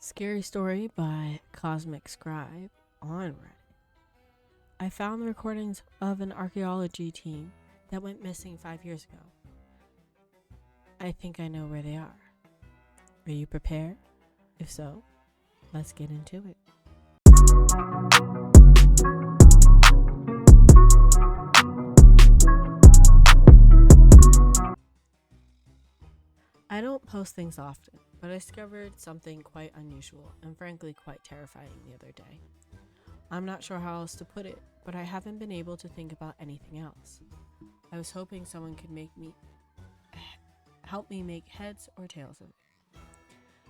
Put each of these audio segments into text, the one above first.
Scary story by Cosmic Scribe on Reddit. I found the recordings of an archaeology team that went missing 5 years ago. I think I know where they are. Are you prepared? If so, let's get into it. I don't post things often, but I discovered something quite unusual and frankly quite terrifying the other day. I'm not sure how else to put it, but I haven't been able to think about anything else. I was hoping someone could help me make heads or tails of it.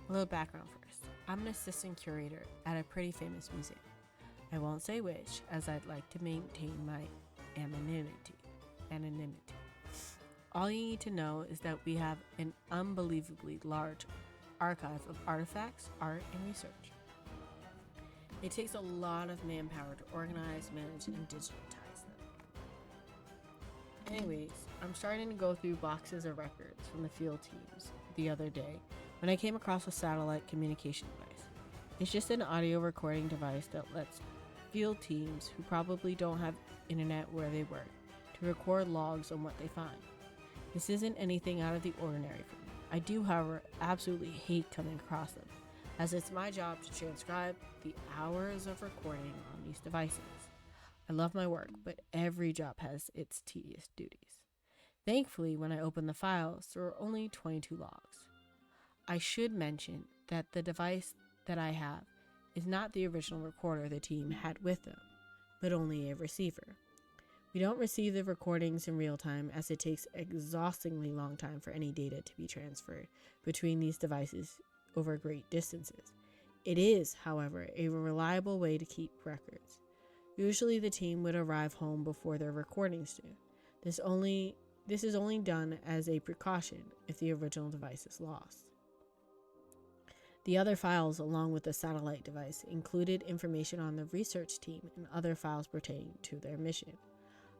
A little background first. I'm an assistant curator at a pretty famous museum. I won't say which, as I'd like to maintain my anonymity. All you need to know is that we have an unbelievably large archive of artifacts, art, and research. It takes a lot of manpower to organize, manage, and digitize them. Anyways, I'm starting to go through boxes of records from the field teams the other day when I came across a satellite communication device. It's just an audio recording device that lets field teams who probably don't have internet where they work to record logs on what they find. This isn't anything out of the ordinary for me. I do, however, absolutely hate coming across them, as it's my job to transcribe the hours of recording on these devices. I love my work, but every job has its tedious duties. Thankfully, when I opened the files, there were only 22 logs. I should mention that the device that I have is not the original recorder the team had with them, but only a receiver. We don't receive the recordings in real time, as it takes exhaustingly long time for any data to be transferred between these devices over great distances. It is, however, a reliable way to keep records. Usually the team would arrive home before their recordings do. This is only done as a precaution if the original device is lost. The other files, along with the satellite device, included information on the research team and other files pertaining to their mission.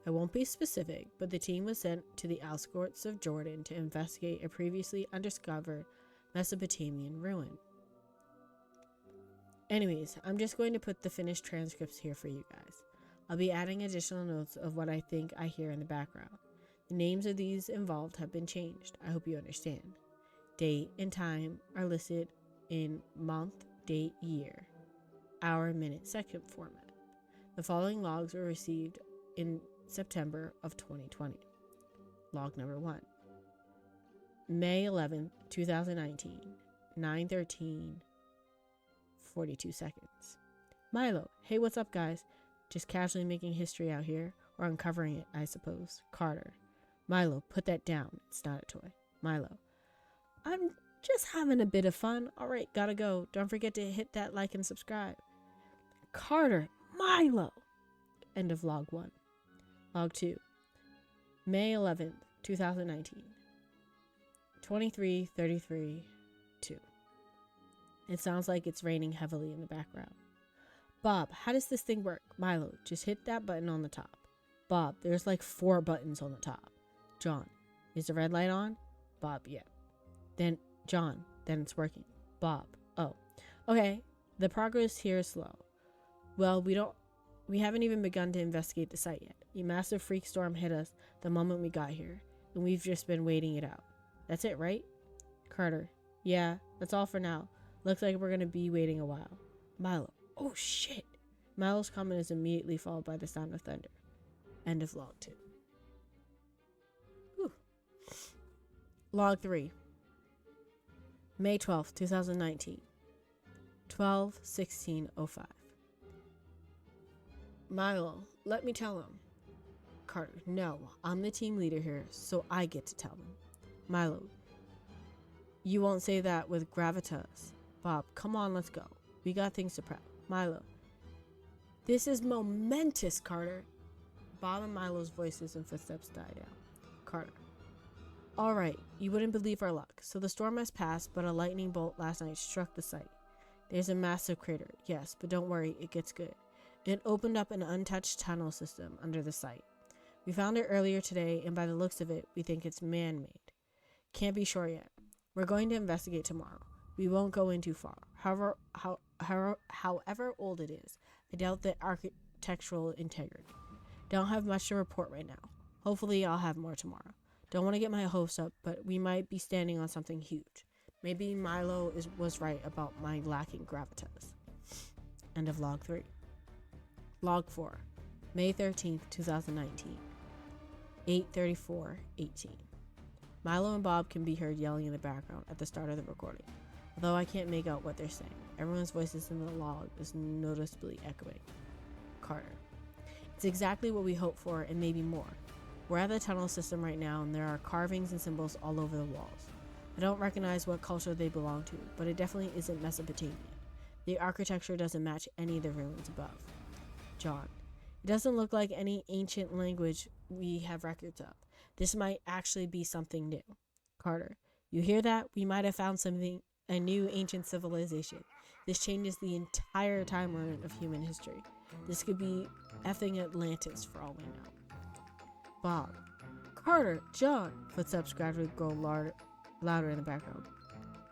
I won't be specific, but the team was sent to the outskirts of Jordan to investigate a previously undiscovered Mesopotamian ruin. Anyways, I'm just going to put the finished transcripts here for you guys. I'll be adding additional notes of what I think I hear in the background. The names of these involved have been changed. I hope you understand. Date and time are listed in month, date, year, hour, minute, second format. The following logs were received in September of 2020. Log number 1. May 11th, 2019, 9:13, 42 seconds. Milo, hey, what's up, guys? Just casually making history out here, or uncovering it, I suppose. Carter. Milo, put that down. It's not a toy. Milo. I'm just having a bit of fun. Alright, gotta go. Don't forget to hit that like and subscribe. Carter. Milo. End of log 1. Log 2. May 11th, 2019. 23:33, 2. It sounds like it's raining heavily in the background. Bob, how does this thing work? Milo, just hit that button on the top. Bob, there's like 4 buttons on the top. John, is the red light on? Bob, yeah. Then, John, then it's working. Bob, oh. Okay, the progress here is slow. Well, we haven't even begun to investigate the site yet. A massive freak storm hit us the moment we got here, and we've just been waiting it out. That's it, right? Carter, yeah, that's all for now. Looks like we're going to be waiting a while. Milo, oh shit. Milo's comment is immediately followed by the sound of thunder. End of log 2. Whew. Log 3. May 12th, 2019. 12:16:05. Milo, let me tell him. Carter, no, I'm the team leader here, so I get to tell them. Milo, you won't say that with gravitas. Bob, come on, let's go. We got things to prep. Milo, this is momentous, Carter. Bob and Milo's voices and footsteps die down. Carter, all right, you wouldn't believe our luck. So the storm has passed, but a lightning bolt last night struck the site. There's a massive crater, yes, but don't worry, it gets good. It opened up an untouched tunnel system under the site. We found it earlier today, and by the looks of it, we think it's man-made. Can't be sure yet. We're going to investigate tomorrow. We won't go in too far. However old it is, I doubt the architectural integrity. Don't have much to report right now. Hopefully I'll have more tomorrow. Don't want to get my hopes up, but we might be standing on something huge. Maybe Milo was right about my lacking gravitas. End of log 3. Log 4. May 13th, 2019. 8:34:18. Milo and Bob can be heard yelling in the background at the start of the recording, although I can't make out what they're saying. Everyone's voices in the log is noticeably echoing. Carter. It's exactly what we hoped for and maybe more. We're at the tunnel system right now and there are carvings and symbols all over the walls. I don't recognize what culture they belong to, but it definitely isn't Mesopotamian. The architecture doesn't match any of the ruins above. John. It doesn't look like any ancient language we have records of. This might actually be something new. Carter. You hear that? We might have found a new ancient civilization. This changes the entire timeline of human history. This could be effing Atlantis for all we know. Bob. Carter, John. Footsteps gradually grow louder in the background.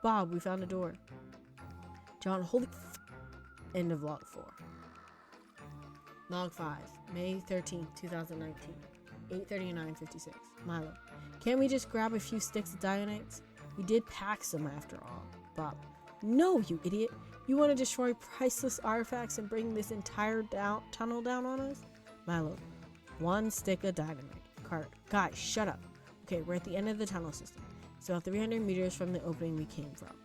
Bob, we found a door. John, holy End of log 4. Log 5, May 13th, 2019. 8:39:56. Milo. Can't we just grab a few sticks of Dionites? We did pack some after all. Bob. No, you idiot. You want to destroy priceless artifacts and bring this entire tunnel down on us? Milo. One stick of dynamite. Carter. Guys, shut up. Okay, we're at the end of the tunnel system. It's about 300 meters from the opening we came from.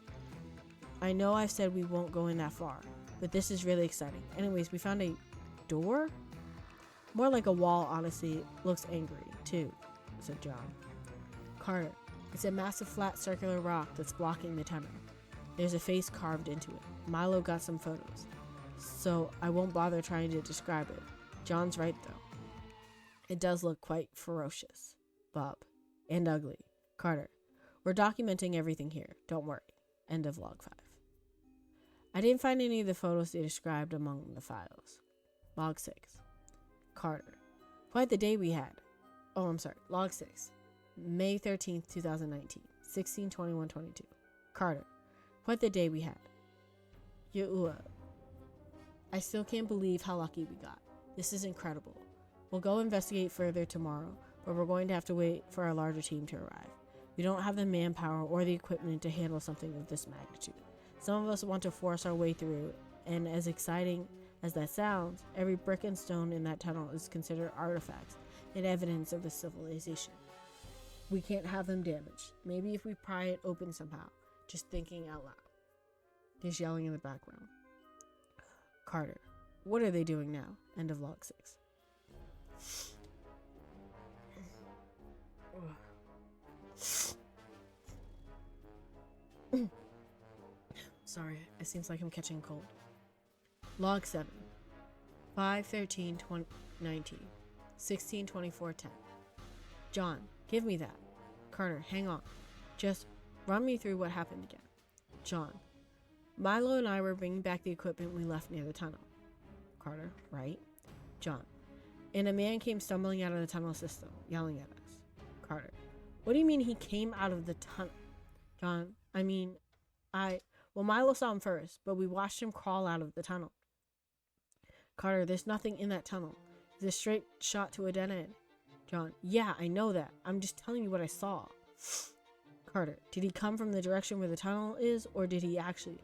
I know I've said we won't go in that far, but this is really exciting. Anyways, we found a door? More like a wall, honestly. Looks angry, too, said John. Carter. It's a massive flat circular rock that's blocking the tunnel. There's a face carved into it. Milo got some photos, so I won't bother trying to describe it. John's right, though. It does look quite ferocious. Bob. And ugly. Carter. We're documenting everything here. Don't worry. End of log 5. I didn't find any of the photos they described among the files. Log 6. Carter. Quite the day we had. Oh, I'm sorry. Log 6. May 13th, 2019. 16:21:22. Carter. Quite the day we had. I still can't believe how lucky we got. This is incredible. We'll go investigate further tomorrow, but we're going to have to wait for our larger team to arrive. We don't have the manpower or the equipment to handle something of this magnitude. Some of us want to force our way through, and as exciting as that sounds, every brick and stone in that tunnel is considered artifacts and evidence of the civilization. We can't have them damaged. Maybe if we pry it open somehow. Just thinking out loud. There's yelling in the background. Carter. What are they doing now? End of log 6. Sorry, it seems like I'm catching a cold. Log 7. 5:13:19. 16:24:10. John, give me that. Carter, hang on. Just run me through what happened again. John. Milo and I were bringing back the equipment we left near the tunnel. Carter, right? John. And a man came stumbling out of the tunnel system, yelling at us. Carter. What do you mean he came out of the tunnel? John. Well, Milo saw him first, but we watched him crawl out of the tunnel. Carter, there's nothing in that tunnel. It's a straight shot to a dead end. John. Yeah, I know that. I'm just telling you what I saw. Carter. Did he come from the direction where the tunnel is, or did he actually...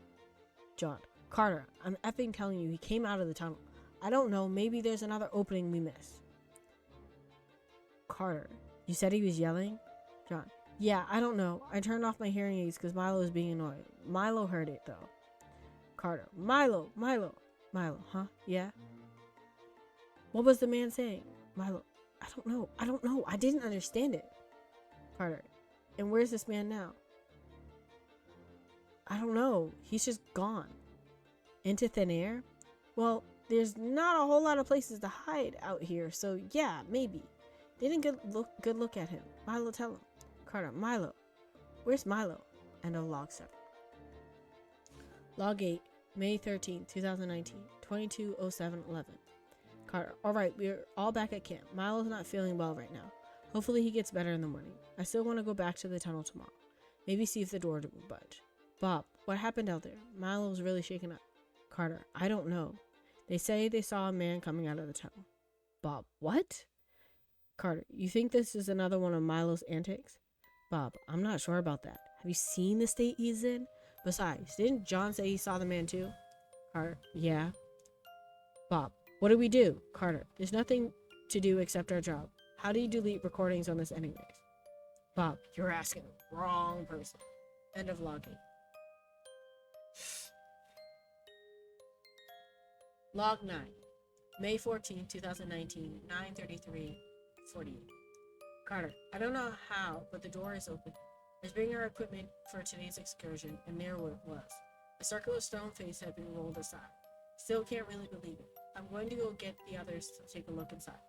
John. Carter, I'm effing telling you, he came out of the tunnel. I don't know, maybe there's another opening we missed. Carter. You said he was yelling? John. Yeah, I don't know. I turned off my hearing aids because Milo was being annoying. Milo heard it, though. Carter. Milo, huh? Yeah? What was the man saying? Milo. I don't know. I didn't understand it. Carter. And where's this man now? I don't know. He's just gone. Into thin air? Well, there's not a whole lot of places to hide out here, so yeah, maybe. They didn't good look at him. Milo, tell him. Carter. Milo. Where's Milo? End of log 7. Log 8, May 13, 2019, 22:07:11. Carter. Alright, we're all back at camp. Milo's not feeling well right now. Hopefully he gets better in the morning. I still want to go back to the tunnel tomorrow. Maybe see if the door will budge. Bob. What happened out there? Milo was really shaken up. Carter, I don't know. They say they saw a man coming out of the tunnel. Bob, what? Carter, you think this is another one of Milo's antics? Bob, I'm not sure about that. Have you seen the state he's in? Besides, didn't John say he saw the man too? Carter, yeah. Bob, what do we do? Carter, there's nothing to do except our job. How do you delete recordings on this anyways? Bob, you're asking the wrong person. End of logging. Log 9. May 14, 2019, 9:33:48. Carter, I don't know how, but the door is open. Let's bring our equipment for today's excursion, and there it was. A circular stone face had been rolled aside. Still can't really believe it. I'm going to go get the others to take a look inside.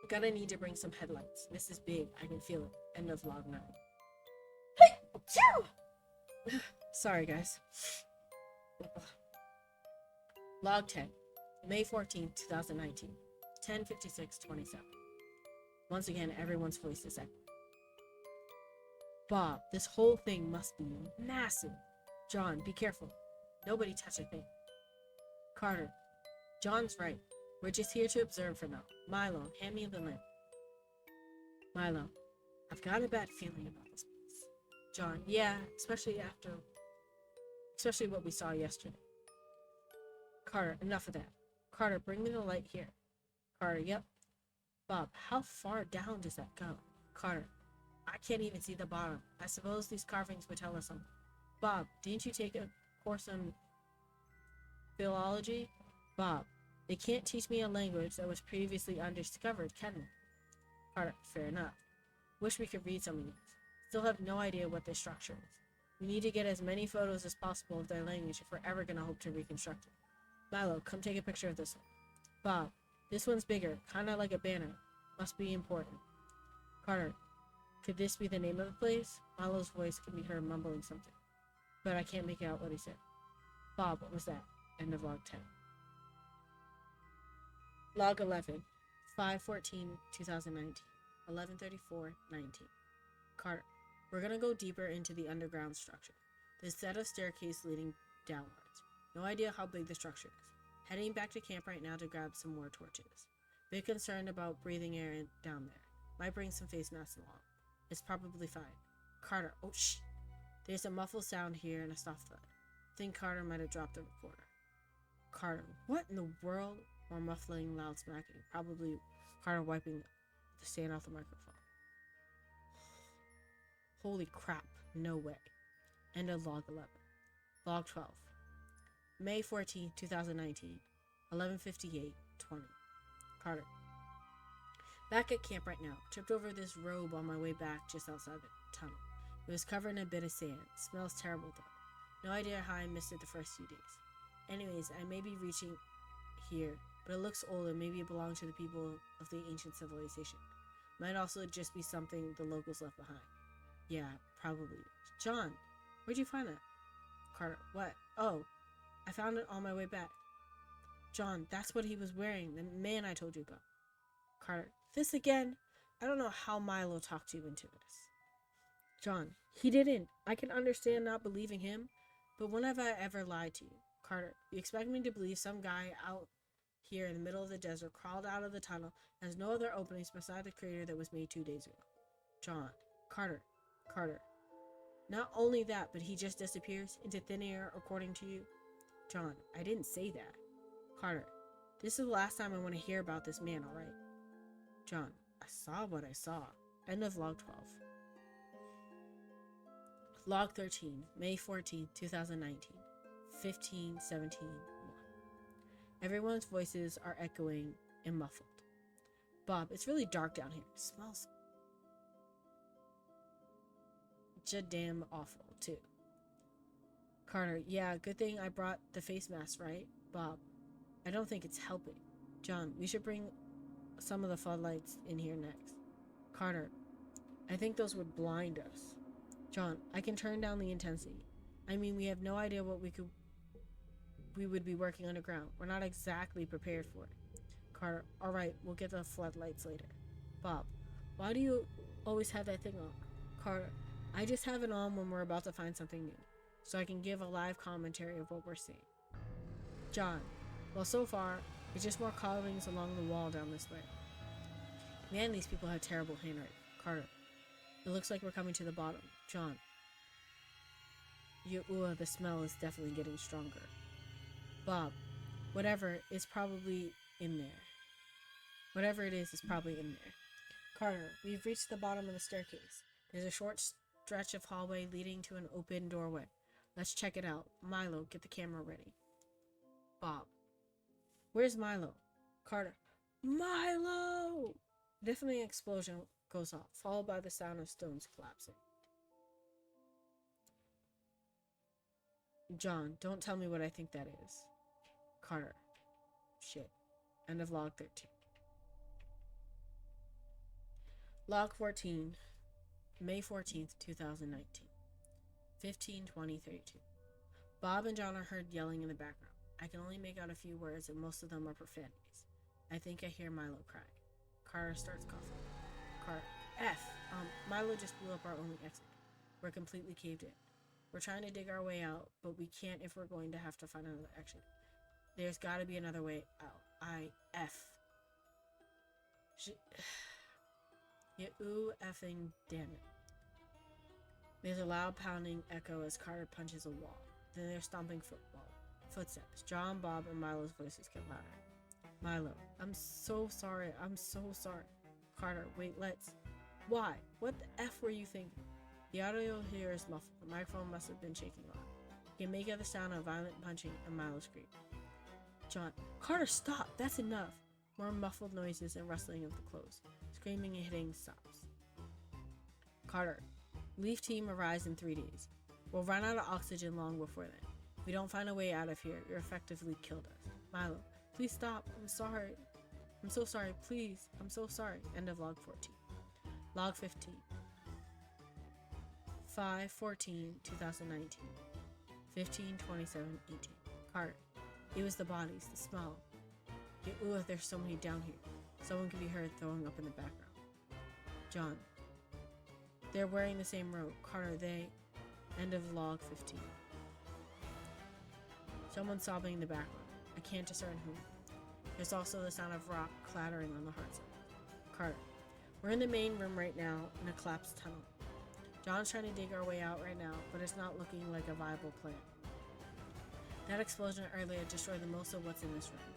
Gonna need to bring some headlights. This is big. I can feel it. End of log 9. Sorry, guys. Log 10. May 14, 2019. 10:56:27. Once again, everyone's voice is echoing. Bob, this whole thing must be massive. John, be careful. Nobody touch a thing. Carter, John's right. We're just here to observe for now. Milo, hand me the lamp. Milo, I've got a bad feeling about this place. John, yeah, especially what we saw yesterday. Carter, enough of that. Carter, bring me the light here. Carter, yep. Bob, how far down does that go? Carter, I can't even see the bottom. I suppose these carvings would tell us something. Bob, didn't you take a course on philology? Bob, they can't teach me a language that was previously undiscovered, can they? Carter, fair enough. Wish we could read some of these. Still have no idea what their structure is. We need to get as many photos as possible of their language if we're ever going to hope to reconstruct it. Milo, come take a picture of this one. Bob, this one's bigger, kind of like a banner. Must be important. Carter, could this be the name of the place? Milo's voice could be heard mumbling something, but I can't make out what he said. Bob, what was that? End of log 10. Log 11. 5/14/2019. 11:34:19. Carter, we're gonna go deeper into the underground structure. There's a set of staircase leading downwards. No idea how big the structure is. Heading back to camp right now to grab some more torches. Bit concerned about breathing air down there. Might bring some face masks along. It's probably fine. Carter, oh shh. There's a muffled sound here and a soft thud. Think Carter might have dropped the recorder. Carter, what in the world? More muffling, loud smacking. Probably Carter wiping the sand off the microphone. Holy crap, no way. End of log 11. Log 12. May 14, 2019. 11:58:20. Carter. Back at camp right now. Tripped over this robe on my way back just outside the tunnel. It was covered in a bit of sand. Smells terrible though. No idea how I missed it the first few days. Anyways, I may be reaching here, but it looks old and maybe it belonged to the people of the ancient civilization. Might also just be something the locals left behind. Yeah, probably. John, where'd you find that? Carter, what? Oh, I found it on my way back. John, that's what he was wearing, the man I told you about. Carter, this again? I don't know how Milo talked you into this. John, he didn't. I can understand not believing him, but when have I ever lied to you? Carter, you expect me to believe some guy out here in the middle of the desert crawled out of the tunnel and has no other openings beside the crater that was made 2 days ago? John, Carter. Not only that, but he just disappears into thin air according to you? John, I didn't say that. Carter, this is the last time I want to hear about this man, alright? John, I saw what I saw. End of log 12. Log 13, May 14, 2019. 15:17:1. Everyone's voices are echoing and muffled. Bob, it's really dark down here. It smells damn awful, too. Carter, yeah, good thing I brought the face mask, right? Bob, I don't think it's helping. John, we should bring some of the floodlights in here next. Carter, I think those would blind us. John, I can turn down the intensity. I mean, we have no idea what we would be working underground. We're not exactly prepared for it. Carter, alright, we'll get the floodlights later. Bob, why do you always have that thing on? Carter, I just have it on when we're about to find something new, so I can give a live commentary of what we're seeing. John, well, so far, it's just more carvings along the wall down this way. Man, these people have terrible handwriting. Carter, it looks like we're coming to the bottom. John, the smell is definitely getting stronger. Bob, whatever is probably in there. Whatever it is probably in there. Carter, we've reached the bottom of the staircase. There's a short stretch of hallway leading to an open doorway. Let's check it out. Milo, get the camera ready. Bob, where's Milo? Carter, Milo! Definitely an explosion goes off, followed by the sound of stones collapsing. John, don't tell me what I think that is. Carter, shit. End of log 13. Log 14, May 14th, 2019. 15:20:32. Bob and John are heard yelling in the background. I can only make out a few words, and most of them are profanities. I think I hear Milo cry. Carter starts coughing. Carter, Milo just blew up our only exit. We're completely caved in. We're trying to dig our way out, but we can't if we're going to have to find another exit. There's got to be another way out. Effing damn it. There's a loud pounding echo as Carter punches a wall. Then there's stomping footsteps. John, Bob, and Milo's voices get louder. Milo, I'm so sorry. Carter, wait, let's. Why? What the F were you thinking? The audio here is muffled. The microphone must have been shaking loud. You can make out the sound of violent punching and Milo scream. John, Carter, stop! That's enough! More muffled noises and rustling of the clothes. Screaming and hitting stops. Carter, Leaf team arrives in 3 days. We'll run out of oxygen long before then. If we don't find a way out of here, you're effectively killed us. Milo, please stop. I'm sorry. I'm so sorry. Please. I'm so sorry. End of log 14. Log 15. 5/14/2019. 15:27:18. Carter, it was the bodies, the smell. There's so many down here. Someone could be heard throwing up in the background. John, they're wearing the same robe. Carter, they. End of log 15. Someone sobbing in the background. I can't discern whom. There's also the sound of rock clattering on the hard side. Carter, we're in the main room right now in a collapsed tunnel. John's trying to dig our way out right now, but it's not looking like a viable plan. That explosion earlier destroyed the most of what's in this room.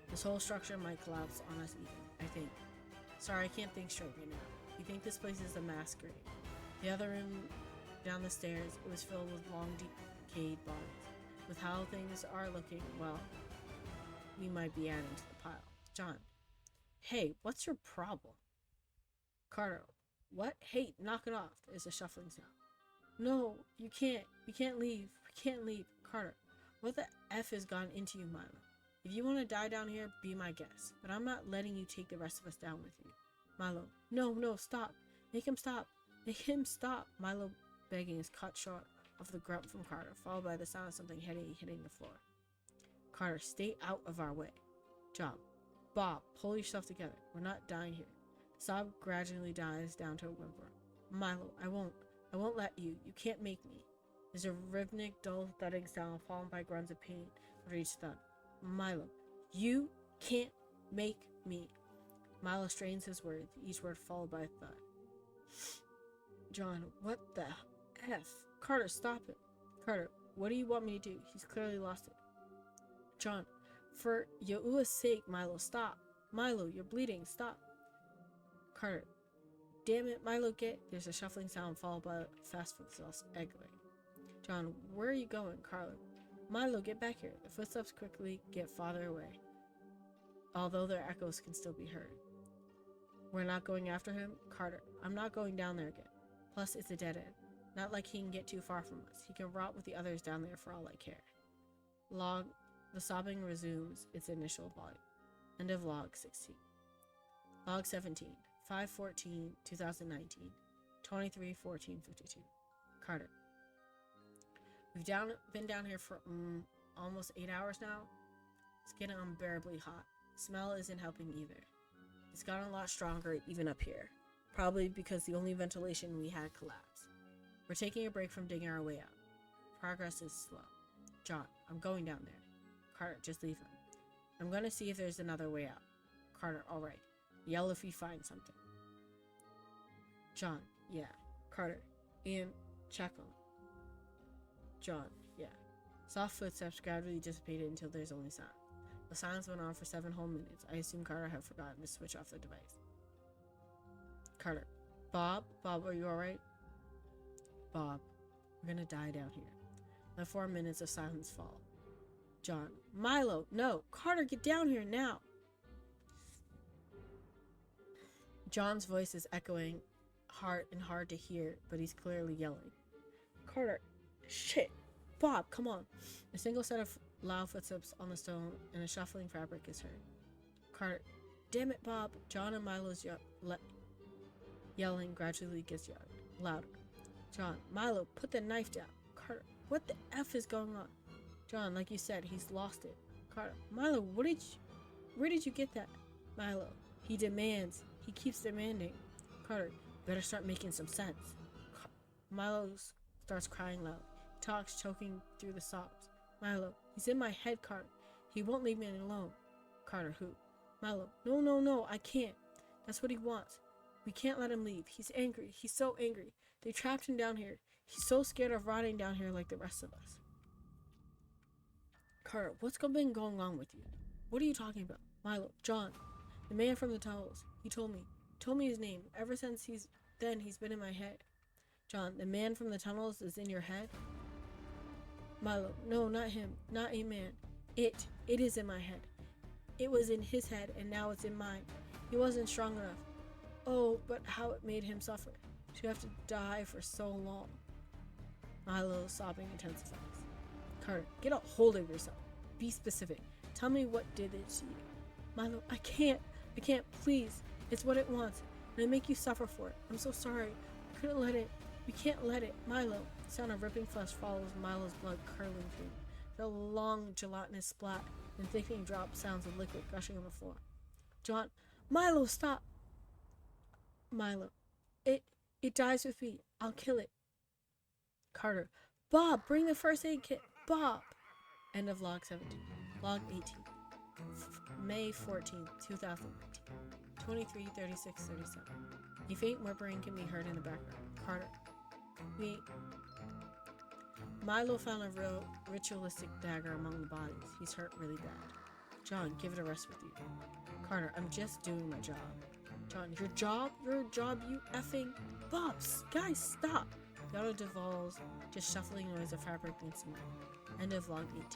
This whole structure might collapse on us even, I think. Sorry, I can't think straight right now. You think this place is a mass grave. The other room down the stairs, it was filled with long decayed bodies. With how things are looking, well, we might be adding to the pile. John, hey, what's your problem? Carter, what? Hey, knock it off. There's a shuffling sound. No, you can't. We can't leave. We can't leave. Carter, what the F has gone into you, Milo? If you want to die down here, be my guest. But I'm not letting you take the rest of us down with you. Milo, no, stop. Make him stop. Make him stop. Milo begging is cut short of the grunt from Carter, followed by the sound of something heavy hitting the floor. Carter, stay out of our way. Bob, pull yourself together. We're not dying here. The sob gradually dies down to a whimper. Milo, I won't let you. You can't make me. There's a rhythmic, dull, thudding sound followed by grunts of pain for each thud. Milo, you can't make me. Milo strains his words, each word followed by a thud. John, what the F? Carter, stop it. Carter, what do you want me to do? He's clearly lost it. John, for Yahuwah's sake, Milo, stop. Milo, you're bleeding, stop. Carter, damn it, Milo, get. There's a shuffling sound followed by a fast footsteps echoing. John, where are you going? Carter, Milo, get back here. The footsteps quickly get farther away, although their echoes can still be heard. We're not going after him? Carter, I'm not going down there again. Plus, it's a dead end. Not like he can get too far from us. He can rot with the others down there for all I care. The sobbing resumes its initial volume. End of log 16. Log 17. 5/14/2019. 23:14:52. Carter. We've been down here for almost 8 hours now. It's getting unbearably hot. The smell isn't helping either. It's gotten a lot stronger even up here. Probably because the only ventilation we had collapsed. We're taking a break from digging our way out. Progress is slow. John, I'm going down there. Carter, just leave him. I'm gonna see if there's another way out. Carter, alright. Yell if you find something. John, yeah. Carter, Ian, check on him. John, yeah. Soft footsteps gradually dissipated until there's only sound. The silence went on for 7 whole minutes. I assume Carter had forgotten to switch off the device. Carter, Bob, are you alright? Bob, we're gonna die down here. Let 4 minutes of silence fall. John, Milo, no! Carter, get down here now! John's voice is echoing hard to hear, but he's clearly yelling. Carter, shit! Bob, come on! A single set of loud footsteps on the stone and a shuffling fabric is heard. Carter, damn it, Bob! John and Milo's yelling gradually gets louder. John, Milo, put the knife down. Carter, what the F is going on? John, like you said, he's lost it. Carter, Milo, where did you get that? Milo, he demands. He keeps demanding. Carter, better start making some sense. Milo starts crying loud. He talks, choking through the sobs. Milo, he's in my head, Carter. He won't leave me alone. Carter, who? Milo, no, I can't. That's what he wants. We can't let him leave. He's angry. He's so angry. They trapped him down here. He's so scared of rotting down here like the rest of us. Carter, what's been going on with you? What are you talking about? Milo, John, the man from the tunnels. He told me his name. Ever since he's been in my head. John, the man from the tunnels is in your head? Milo, no, not him. Not a man. It is in my head. It was in his head and now it's in mine. He wasn't strong enough. Oh, but how it made him suffer. To have to die for so long. Milo's sobbing intensifies. Carter, get a hold of yourself. Be specific. Tell me what did it to you. Milo, I can't, please. It's what it wants. And I make you suffer for it. I'm so sorry. I couldn't let it. We can't let it. Milo. The sound of ripping flesh follows Milo's blood curling through. The long gelatinous splat and thickening drop sounds of liquid gushing on the floor. John, Milo, stop. Milo, it dies with me. I'll kill it. Carter, Bob, bring the first aid kit. Bob. End of log 17. Log 18. May 14th, 2019. 23:36:37. A faint whimpering can be heard in the background. Carter. Milo found a ritualistic dagger among the bodies. He's hurt really bad. John, give it a rest with you. Carter, I'm just doing my job. John, your job? Your job, you effing... Bob, guys, stop! The auto devolves, just shuffling noise of fabric and smoke. End of log 18.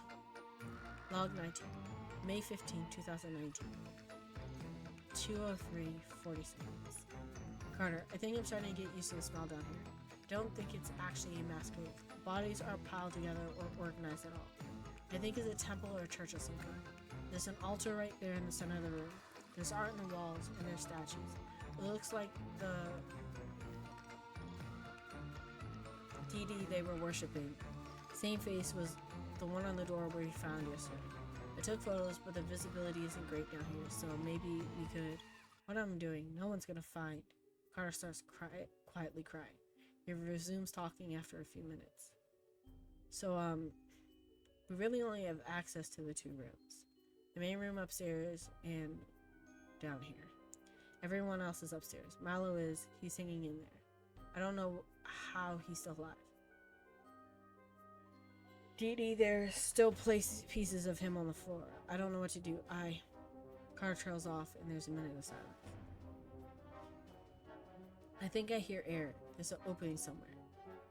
Log 19. May 15, 2019. 2:03:40. Carter, I think I'm starting to get used to the smell down here. I don't think it's actually a mass grave. Bodies aren't piled together or organized at all. I think it's a temple or a church of some kind. There's an altar right there in the center of the room. There's art in the walls and there's statues. It looks like the deity they were worshipping. Same face was the one on the door where he found yesterday. I took photos, but the visibility isn't great down here, so maybe we could... What I'm doing, no one's gonna find. Carter starts quietly crying. He resumes talking after a few minutes. So, we really only have access to the 2 rooms. The main room upstairs and down here. Everyone else is upstairs. Milo he's hanging in there. I don't know how he's still alive. Dee, there's still pieces of him on the floor. I don't know what to do. Carter trails off and there's a minute of silence. I think I hear air. There's an opening somewhere.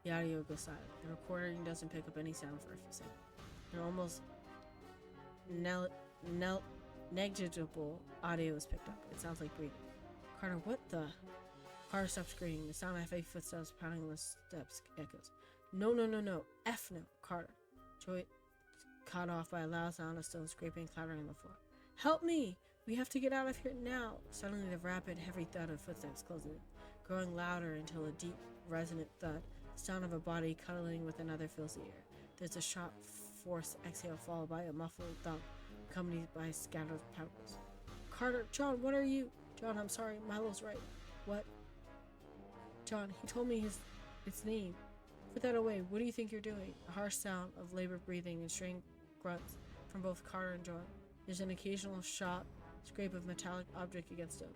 The audio goes silent. The recording doesn't pick up any sound for a few seconds. An almost negligible audio is picked up. It sounds like breathing. Carter, what the? Carter stops screaming. The sound of heavy footsteps pounding on the steps echoes. No. F no. Carter. Joy caught off by a loud sound of stones scraping and clattering on the floor. Help me! We have to get out of here now! Suddenly the rapid, heavy thud of footsteps closing in, growing louder until a deep, resonant thud, the sound of a body cuddling with another fills the air. There's a sharp, forced exhale followed by a muffled thump, accompanied by scattered pebbles. Carter, John, what are you? John, I'm sorry, Milo's right. What? John, he told me its name. Put that away. What do you think you're doing? A harsh sound of labored breathing and strained grunts from both Carter and John. There's an occasional scrape of metallic object against him.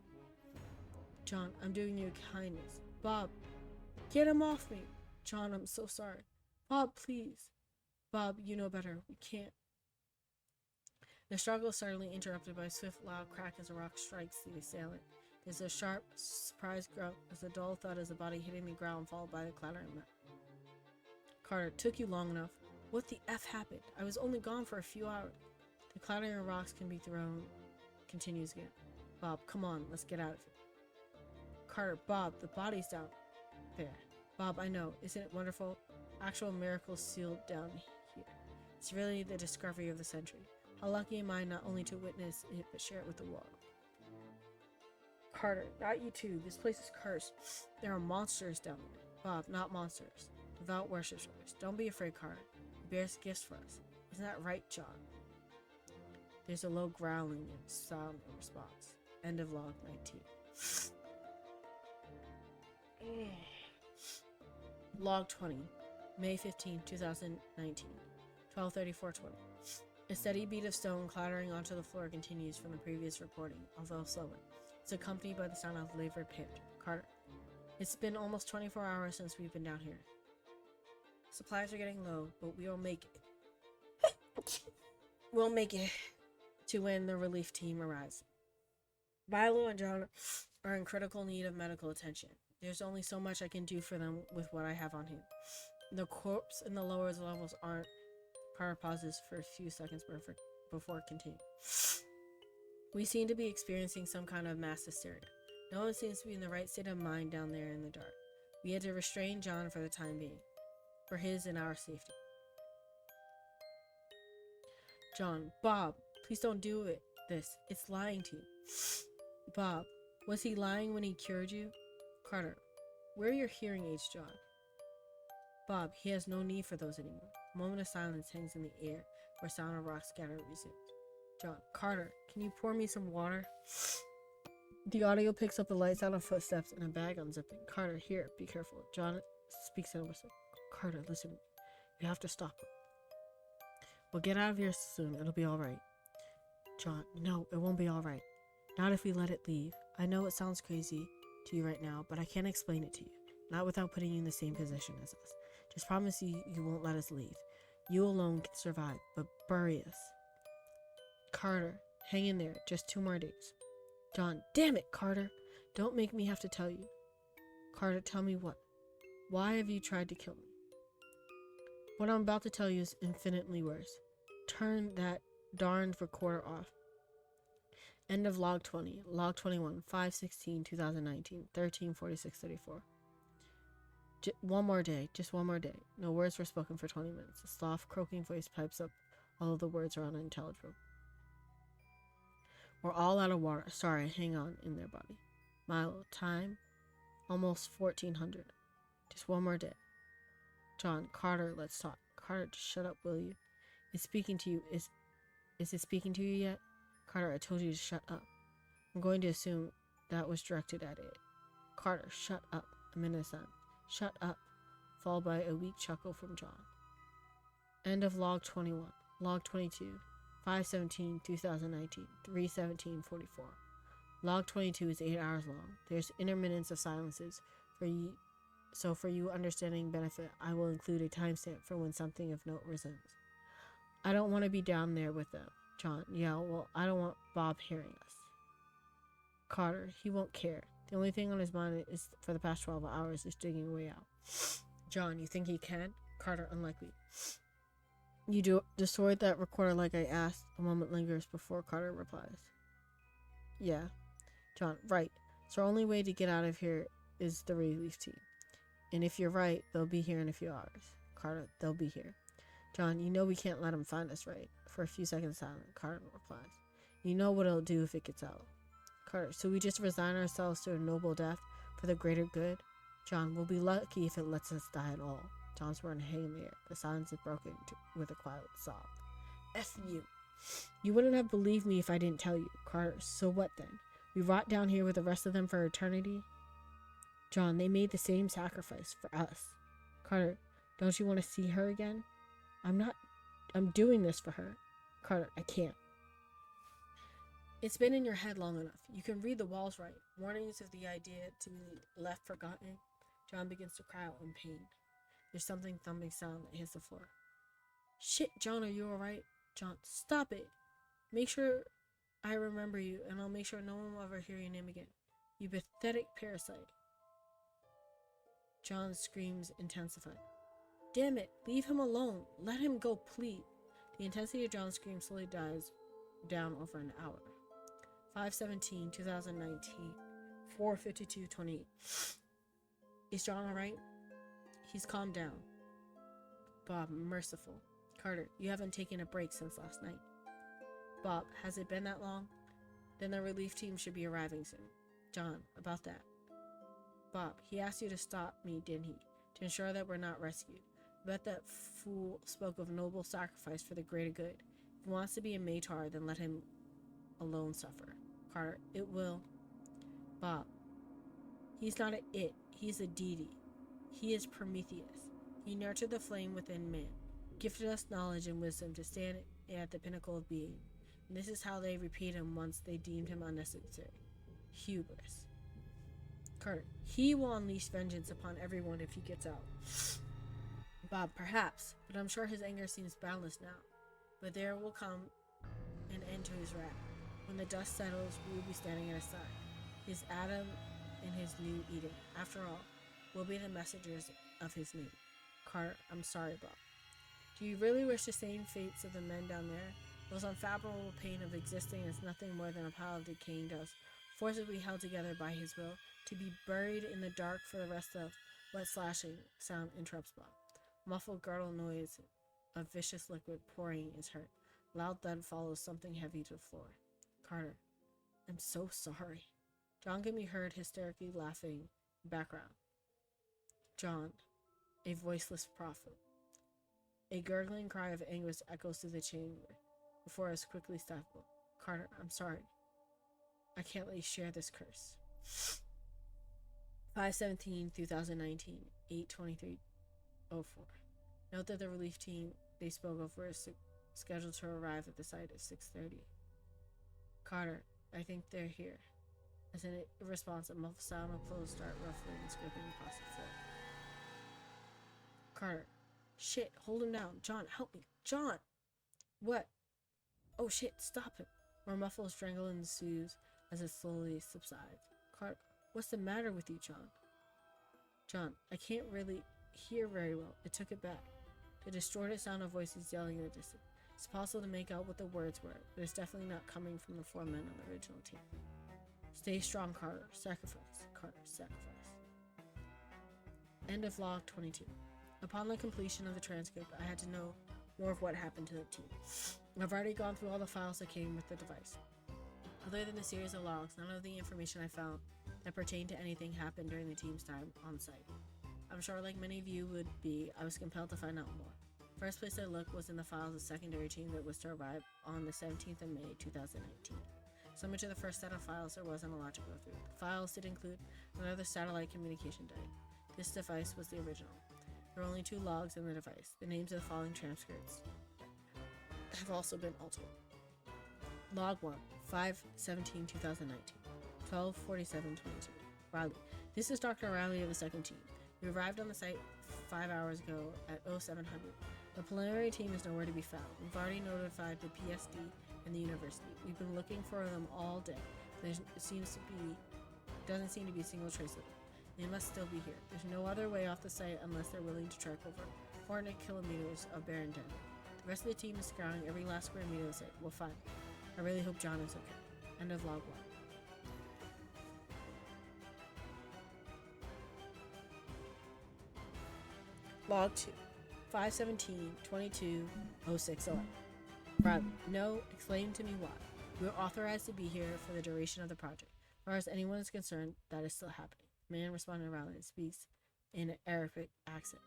John, I'm doing you a kindness. Bob, get him off me. John, I'm so sorry. Bob, please. Bob, you know better. We can't. The struggle is suddenly interrupted by a swift, loud crack as a rock strikes the assailant. There's a sharp, surprised grunt as a dull thud as the body hitting the ground, followed by the clattering metal. Carter, took you long enough. What the F happened? I was only gone for a few hours. The clattering of rocks can be thrown. Continues again. Bob, come on, let's get out of here. Carter, Bob, the body's down there. Bob, I know. Isn't it wonderful? Actual miracles sealed down here. It's really the discovery of the century. How lucky am I not only to witness it, but share it with the world. Carter, not you too. This place is cursed. There are monsters down there. Bob, not monsters. Devout worshippers. Don't be afraid, Carter. He bears gifts for us. Isn't that right, John? There's a low growling and sound in response. End of log 19. Log 20. May 15, 2019. 12:34:20. A steady beat of stone clattering onto the floor continues from the previous recording, although slower. It's accompanied by the sound of labored pant. Carter. It's been almost 24 hours since we've been down here. Supplies are getting low, but we'll make it. We'll make it to when the relief team arrives. Milo and John are in critical need of medical attention. There's only so much I can do for them with what I have on hand. The corpse in the lower levels aren't. Carter pauses for a few seconds before continuing. We seem to be experiencing some kind of mass hysteria. No one seems to be in the right state of mind down there in the dark. We had to restrain John for the time being, for his and our safety. John, Bob, please don't do this. It's lying to you. Bob, was he lying when he cured you? Carter, where are your hearing aids, John? Bob, he has no need for those anymore. A moment of silence hangs in the air, where sound of rock scatter resumes. John, Carter, can you pour me some water? The audio picks up the light sound of footsteps and a bag unzipping. Carter, here, be careful. John speaks in a whistle. Carter, listen. You have to stop him. We'll get out of here soon. It'll be all right. John, no, it won't be all right. Not if we let it leave. I know it sounds crazy to you right now, but I can't explain it to you. Not without putting you in the same position as us. Just promise you won't let us leave. You alone can survive, but bury us. Carter, hang in there. Just 2 more days. John, damn it, Carter. Don't make me have to tell you. Carter, tell me what? Why have you tried to kill me? What I'm about to tell you is infinitely worse. Turn that darned recorder off. End of log 20. Log 21. 5/16/2019. 13:46:34. One more day. Just one more day. No words were spoken for 20 minutes. A soft, croaking voice pipes up, although the words are unintelligible. We're all out of water. Sorry, hang on in there, buddy. Milo, time? Almost 1400. Just one more day. John, Carter, let's talk. Carter, just shut up, will you? It's speaking to you. Is it speaking to you yet? Carter, I told you to shut up. I'm going to assume that was directed at it. Carter, shut up. A minute of silence. Shut up. Followed by a weak chuckle from John. End of log 21. Log 22. 5/17/2019. 3:17:44. Log 22 is 8 hours long. There's intermittence of silences. For you understanding benefit, I will include a timestamp for when something of note resumes. I don't want to be down there with them. John, yeah, well, I don't want Bob hearing us. Carter, he won't care. The only thing on his mind is for the past 12 hours is digging a way out. John, you think he can? Carter, unlikely. You destroyed that recorder like I asked. A moment lingers before Carter replies. Yeah. John, right. So our only way to get out of here is the relief team. And if you're right, they'll be here in a few hours. Carter, they'll be here. John, you know we can't let him find us, right? For a few seconds silent, Carter replies. You know what it'll do if it gets out. Carter, so we just resign ourselves to a noble death for the greater good? John, we'll be lucky if it lets us die at all. John's word hang in the air. The silence is broken with a quiet sob. F you. You wouldn't have believed me if I didn't tell you. Carter, so what then? We rot down here with the rest of them for eternity? John, they made the same sacrifice for us. Carter, Don't you want to see her again? I'm doing this for her. Carter, I can't. It's been in your head long enough. You can read the walls right. Warnings of the idea to be left forgotten. John begins to cry out in pain. There's something thumping sound that hits the floor. Shit, John, are you alright? John, stop it. Make sure I remember you, and I'll make sure no one will ever hear your name again. You pathetic parasite. John's screams intensify. Damn it, leave him alone. Let him go, please. The intensity of John's scream slowly dies down over an hour. 5/17/2019, 4:52:28. Is John alright? He's calmed down. Bob, merciful. Carter, you haven't taken a break since last night. Bob, has it been that long? Then the relief team should be arriving soon. John, about that. Bob, he asked you to stop me, didn't he? To ensure that we're not rescued. I bet that fool spoke of noble sacrifice for the greater good. If he wants to be a Matar, then let him alone suffer. Carter, it will. Bob, he's not a it, he's a deity. He is Prometheus. He nurtured the flame within man, gifted us knowledge and wisdom to stand at the pinnacle of being. And this is how they repaid him once they deemed him unnecessary. Hubris. Carter, he will unleash vengeance upon everyone if he gets out. Bob, perhaps, but I'm sure his anger seems boundless now. But there will come an end to his wrath. When the dust settles, we will be standing at his side. His Adam and his new Eden. After all, we'll be the messengers of his name. Carter, I'm sorry, Bob. Do you really wish the same fates of the men down there? Those unfathomable pain of existing is nothing more than a pile of decaying dust, forcibly held together by his will, to be buried in the dark for the rest of what slashing sound interrupts Bob. Muffled gurgle noise of vicious liquid pouring is heard. Loud thud follows something heavy to the floor. Carter, I'm so sorry. John can be heard hysterically laughing in the background. John, a voiceless prophet. A gurgling cry of anguish echoes through the chamber before it's quickly stifled. Carter, I'm sorry. I can't let you share this curse. 5/17/2019, 8:23:04. Note that the relief team they spoke of were scheduled to arrive at the site at 6:30. Carter, I think they're here. As in response, a muffled sound of clothes start ruffling and scraping across the floor. Carter, shit, hold him down. John, help me. John! What? Oh shit, stop him. More muffled strangle ensues as it slowly subsides. Carter, what's the matter with you, John? John, I can't really hear very well. It took it back. The distorted sound of voices yelling in the distance. It's possible to make out what the words were, but it's definitely not coming from the 4 men on the original team. Stay strong, Carter. Sacrifice. Carter, sacrifice. End of log 22. Upon the completion of the transcript, I had to know more of what happened to the team. I've already gone through all the files that came with the device. Other than the series of logs, none of the information I found that pertained to anything happened during the team's time on site. I'm sure, like many of you would be, I was compelled to find out more. First place I looked was in the files of the secondary team that was to arrive on the 17th of May, 2019. Similar to the first set of files, there wasn't a lot to go through. The files did include another satellite communication device. This device was the original. There were only 2 logs in the device. The names of the following transcripts have also been altered. Log 1, 5/17/2019, 12:47:22. Riley. This is Dr. Riley of the second team. We arrived on the site 5 hours ago at 0700. The preliminary team is nowhere to be found. We've already notified the PSD and the university. We've been looking for them all day. Doesn't seem to be a single trace of them. They must still be here. There's no other way off the site unless they're willing to trek over 400 kilometers of barren desert. The rest of the team is scouring every last square meter of the site. We'll find them. I really hope John is okay. End of log 1. Log 2, 5/17/22:06:11. Riley, no, explain to me why. We are authorized to be here for the duration of the project. As far as anyone is concerned, that is still happening. The man responded to Riley and speaks in an Arabic accent.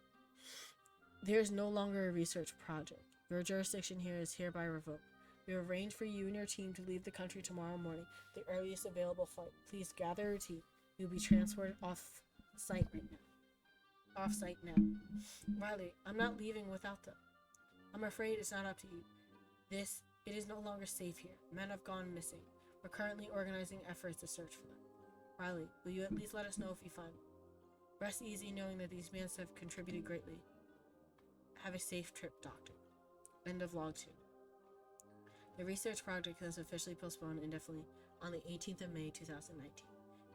There is no longer a research project. Your jurisdiction here is hereby revoked. We have arranged for you and your team to leave the country tomorrow morning, the earliest available flight. Please gather your team. You will be transported off site right now. off-site now. Riley, I'm not leaving without them. I'm afraid it's not up to you. It is no longer safe here. Men have gone missing. We're currently organizing efforts to search for them. Riley, will you at least let us know if you find them? Rest easy knowing that these men have contributed greatly. Have a safe trip, Doctor. End of log 2. The research project is officially postponed indefinitely on the 18th of May 2019.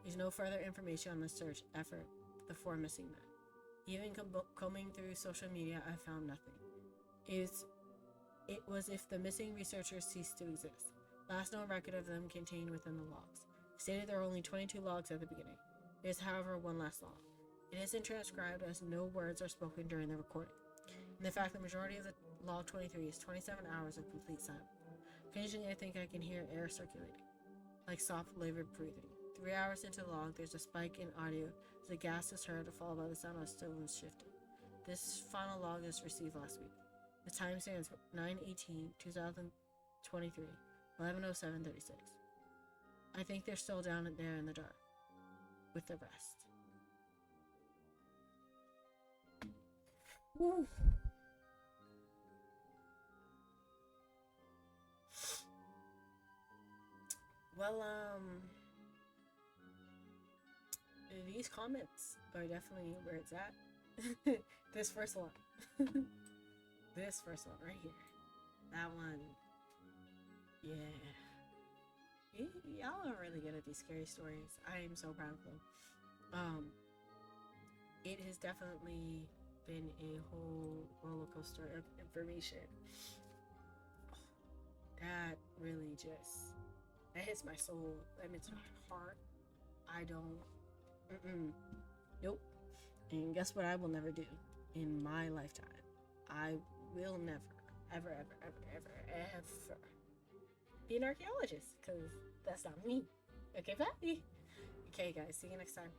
There's no further information on the search effort for the 4 missing men. Even combing through social media, I found nothing. It was if the missing researchers ceased to exist. Last known record of them contained within the logs. Stated there were only 22 logs at the beginning. There is, however, one last log. It isn't transcribed as no words are spoken during the recording. And the fact the majority of the log 23 is 27 hours of complete silence. Occasionally I think I can hear air circulating, like soft labored breathing. 3 hours into the log, there's a spike in audio as the gas is heard, followed by the sound of stones shifting. This final log is received last week. The time stands 9/18/2023, 11:07:36. I think they're still down there in the dark, with the rest. Woo. Well, these comments are definitely where it's at. This first one. This first one right here. That one. Yeah. Y'all are really good at these scary stories. I am so proud of them. It has definitely been a whole roller coaster of information. That really just, that hits my soul. That hits my heart. I don't, nope. And guess what I will never do in my lifetime? I will never, ever, ever, ever, ever, ever be an archaeologist, because that's not me. Okay, bye. Okay, guys, see you next time.